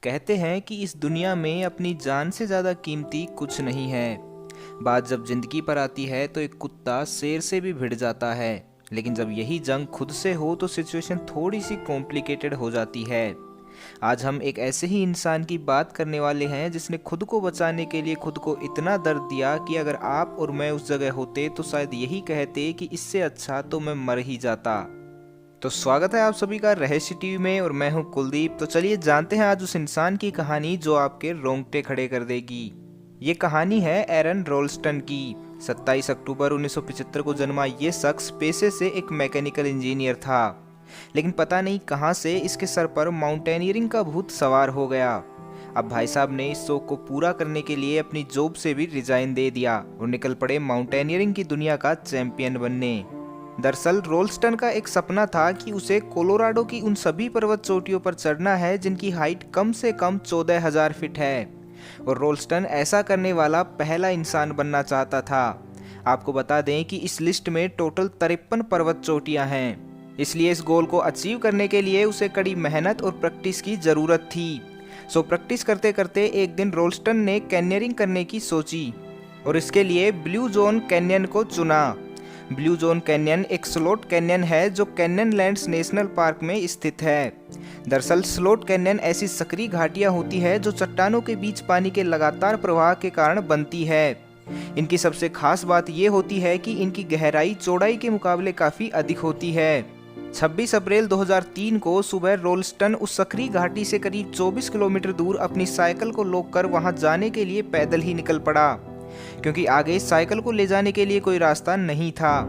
कहते हैं कि इस दुनिया में अपनी जान से ज़्यादा कीमती कुछ नहीं है। बात जब जिंदगी पर आती है तो एक कुत्ता शेर से भी भिड़ जाता है, लेकिन जब यही जंग खुद से हो तो सिचुएशन थोड़ी सी कॉम्प्लिकेटेड हो जाती है। आज हम एक ऐसे ही इंसान की बात करने वाले हैं जिसने खुद को बचाने के लिए खुद को इतना दर्द दिया कि अगर आप और मैं उस जगह होते तो शायद यही कहते कि इससे अच्छा तो मैं मर ही जाता। तो स्वागत है आप सभी का रहस्य टीवी में और मैं हूं कुलदीप। तो चलिए जानते हैं आज उस इंसान की कहानी जो आपके रोंगटे खड़े कर देगी। ये कहानी है एरन रोल्स्टन की। 27 अक्टूबर 1975 को जन्मा ये शख्स पेशे से एक मैकेनिकल इंजीनियर था, लेकिन पता नहीं कहां से इसके सर पर माउंटेनियरिंग का भूत सवार हो गया। अब भाई साहब ने इस शौक को पूरा करने के लिए अपनी जॉब से भी रिजाइन दे दिया और निकल पड़े माउंटेनियरिंग की दुनिया का चैंपियन बनने। दरअसल रोल्स्टन का एक सपना था कि उसे कोलोराडो की उन सभी पर्वत चोटियों पर चढ़ना है जिनकी हाइट कम से कम 14,000 फीट है, और रोल्स्टन ऐसा करने वाला पहला इंसान बनना चाहता था। आपको बता दें कि इस लिस्ट में टोटल 53 पर्वत चोटियां हैं, इसलिए इस गोल को अचीव करने के लिए उसे कड़ी मेहनत और प्रैक्टिस की ज़रूरत थी। सो प्रैक्टिस करते करते एक दिन रोल्स्टन ने कैन्यनिंग करने की सोची और इसके लिए ब्लू जोन कैन्यन को चुना। ब्लू जोन कैन्यन एक स्लोट कैन्यन है जो कैन्यनलैंड्स नेशनल पार्क में स्थित है। दरअसल स्लोट कैन्यन ऐसी सकरी घाटियां होती है जो चट्टानों के बीच पानी के लगातार प्रवाह के कारण बनती है। इनकी सबसे खास बात यह होती है कि इनकी गहराई चौड़ाई के मुकाबले काफ़ी अधिक होती है। 26 अप्रैल 2003 को सुबह रोल्स्टन उस सकरी घाटी से करीब 24 किलोमीटर दूर अपनी साइकिल को लोक कर वहां जाने के लिए पैदल ही निकल पड़ा, क्योंकि आगे साइकिल को ले जाने के लिए कोई रास्ता नहीं था।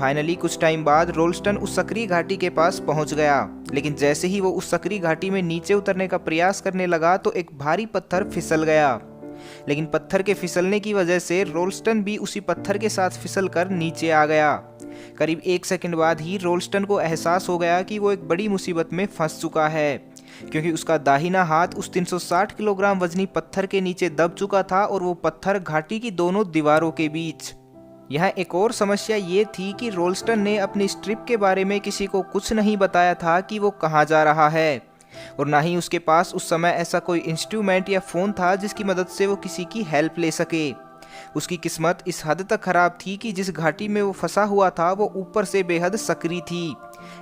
फाइनली कुछ टाइम बाद रोल्स्टन उस सकरी घाटी के पास पहुंच गया, लेकिन जैसे ही वो उस सकरी घाटी में नीचे उतरने का प्रयास करने लगा तो एक भारी पत्थर फिसल गया। लेकिन पत्थर के फिसलने की वजह से रोल्स्टन भी उसी पत्थर के साथ फिसल कर नीचे आ गया। करीब 1 सेकंड बाद ही रोल्स्टन को एहसास हो गया कि वो एक बड़ी मुसीबत में फंस चुका है, क्योंकि उसका दाहिना हाथ उस 360 किलोग्राम वजनी पत्थर के नीचे दब चुका था और वो पत्थर घाटी की दोनों दीवारों के बीच। यहाँ एक और समस्या ये थी कि रोल्स्टन ने अपनी इस ट्रिप के बारे में किसी को कुछ नहीं बताया था कि वो कहाँ जा रहा है, और ना ही उसके पास उस समय ऐसा कोई इंस्ट्रूमेंट या फ़ोन था जिसकी मदद से वो किसी की हेल्प ले सके। उसकी किस्मत इस हद तक खराब थी कि जिस घाटी में वो फंसा हुआ था वो ऊपर से बेहद सकरी थी।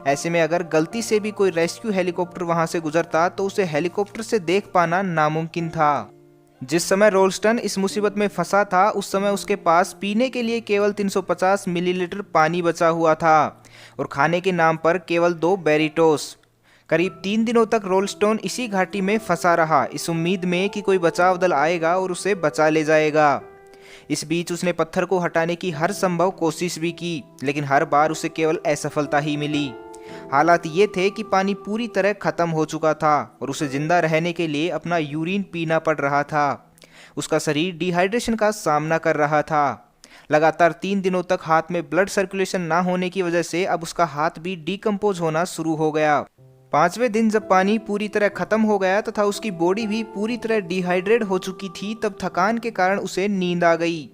ऐसे में अगर गलती से भी कोई रेस्क्यू हेलीकॉप्टर वहां से गुजरता तो उसे हेलीकॉप्टर से देख पाना नामुमकिन था। जिस समय रोल्स्टन इस मुसीबत में फंसा था उस समय उसके पास पीने के लिए केवल 350 मिलीलीटर पानी बचा हुआ था और खाने के नाम पर केवल 2 बेरिटोस। करीब 3 दिनों तक रोल्स्टन इसी घाटी में फंसा रहा, इस उम्मीद में कि कोई बचाव दल आएगा और उसे बचा ले जाएगा। इस बीच उसने पत्थर को हटाने की हर संभव कोशिश भी की, लेकिन हर बार उसे केवल असफलता ही मिली। हालात ये थे कि पानी पूरी तरह खत्म हो चुका था और उसे जिंदा रहने के लिए अपना यूरिन पीना पड़ रहा था। उसका शरीर डिहाइड्रेशन का सामना कर रहा था। लगातार 3 दिनों तक हाथ में ब्लड सर्कुलेशन ना होने की वजह से अब उसका हाथ भी डिकम्पोज होना शुरू हो गया। 5वें दिन जब पानी पूरी तरह खत्म हो गया तथा उसकी बॉडी भी पूरी तरह डिहाइड्रेट हो चुकी थी, तब थकान के कारण उसे नींद आ गई,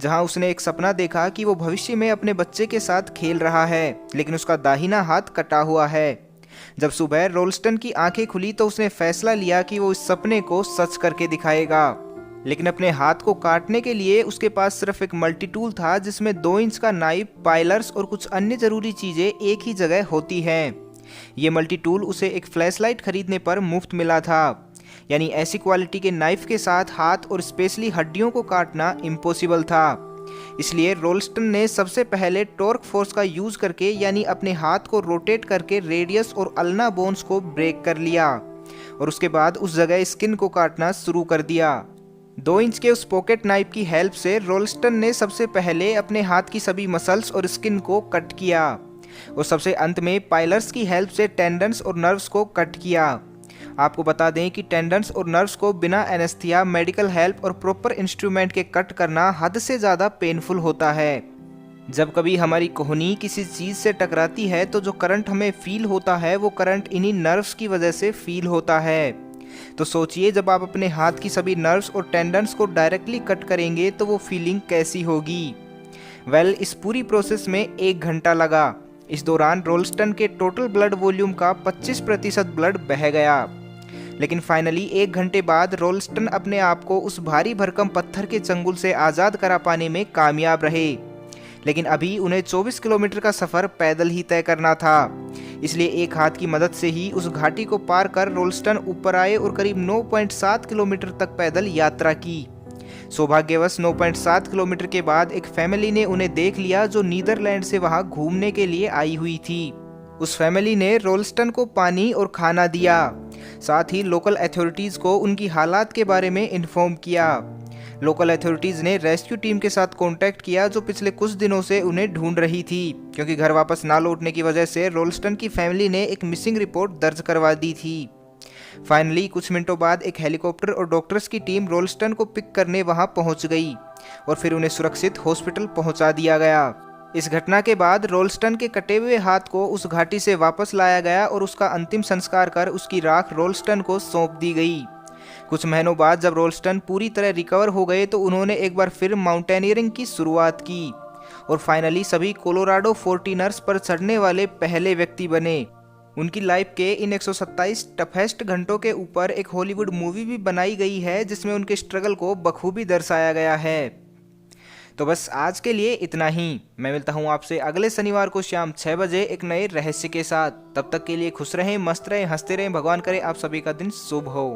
जहां उसने एक सपना देखा कि वो भविष्य में अपने बच्चे के साथ खेल रहा है, लेकिन उसका दाहिना हाथ कटा हुआ है। जब सुबह रोल्स्टन की आंखें खुली तो उसने फैसला लिया कि वो इस सपने को सच करके दिखाएगा। लेकिन अपने हाथ को काटने के लिए उसके पास सिर्फ एक मल्टी टूल था जिसमें 2 इंच का नाइफ, पाइलर्स और कुछ अन्य जरूरी चीजें एक ही जगह होती हैं। ये मल्टी टूल उसे एक फ्लैशलाइट खरीदने पर मुफ्त मिला था, यानी ऐसी क्वालिटी के नाइफ के साथ हाथ और स्पेशली हड्डियों को काटना इम्पॉसिबल था। इसलिए रोल्स्टन ने सबसे पहले टॉर्क फोर्स का यूज करके, यानी अपने हाथ को रोटेट करके रेडियस और अल्ना बोन्स को ब्रेक कर लिया और उसके बाद उस जगह स्किन को काटना शुरू कर दिया। 2 इंच के उस पॉकेट नाइफ की हेल्प से रोल्स्टन ने सबसे पहले अपने हाथ की सभी मसल्स और स्किन को कट किया और सबसे अंत में पाइलर्स की हेल्प से टेंडन्स और नर्व्स को कट किया। आपको बता दें कि टेंडन्स और नर्व्स को बिना एनेस्थीसिया, मेडिकल हेल्प और प्रॉपर इंस्ट्रूमेंट के कट करना हद से ज़्यादा पेनफुल होता है। जब कभी हमारी कोहनी किसी चीज़ से टकराती है तो जो करंट हमें फील होता है वो करंट इन्हीं नर्व्स की वजह से फील होता है। तो सोचिए जब आप अपने हाथ की सभी नर्व्स और टेंडन्स को डायरेक्टली कट करेंगे तो वो फीलिंग कैसी होगी। इस पूरी प्रोसेस में 1 घंटा लगा। इस दौरान रोल्स्टन के टोटल ब्लड वॉल्यूम का 25% ब्लड बह गया। लेकिन फाइनली 1 घंटे बाद रोल्स्टन अपने आप को उस भारी भरकम पत्थर के चंगुल से आज़ाद करा पाने में कामयाब रहे। लेकिन अभी उन्हें 24 किलोमीटर का सफ़र पैदल ही तय करना था। इसलिए एक हाथ की मदद से ही उस घाटी को पार कर रोल्स्टन ऊपर आए और करीब 9.7 किलोमीटर तक पैदल यात्रा की। सौभाग्यवश 9.7 किलोमीटर के बाद एक फैमिली ने उन्हें देख लिया जो नीदरलैंड से वहां घूमने के लिए आई हुई थी। उस फैमिली ने रोल्स्टन को पानी और खाना दिया, साथ ही लोकल अथॉरिटीज़ को उनकी हालात के बारे में इन्फॉर्म किया। लोकल अथॉरिटीज़ ने रेस्क्यू टीम के साथ कांटेक्ट किया जो पिछले कुछ दिनों से उन्हें ढूंढ रही थी, क्योंकि घर वापस ना लौटने की वजह से रोल्स्टन की फैमिली ने एक मिसिंग रिपोर्ट दर्ज करवा दी थी। फाइनली कुछ मिनटों बाद एक हेलीकॉप्टर और डॉक्टर्स की टीम रोल्स्टन को पिक करने वहां पहुंच गई और फिर उन्हें सुरक्षित हॉस्पिटल पहुंचा दिया गया। इस घटना के बाद रोल्स्टन के कटे हुए हाथ को उस घाटी से वापस लाया गया और उसका अंतिम संस्कार कर उसकी राख रोल्स्टन को सौंप दी गई। कुछ महीनों बाद जब रोल्स्टन पूरी तरह रिकवर हो गए तो उन्होंने एक बार फिर माउंटेनियरिंग की शुरुआत की और फाइनली सभी कोलोराडो 14ers पर चढ़ने वाले पहले व्यक्ति बने। उनकी लाइफ के इन 127 टफेस्ट घंटों के ऊपर एक हॉलीवुड मूवी भी बनाई गई है जिसमें उनके स्ट्रगल को बखूबी दर्शाया गया है। तो बस आज के लिए इतना ही। मैं मिलता हूँ आपसे अगले शनिवार को शाम 6 बजे एक नए रहस्य के साथ। तब तक के लिए खुश रहें, मस्त रहें, हंसते रहें। भगवान करे आप सभी का दिन शुभ हो।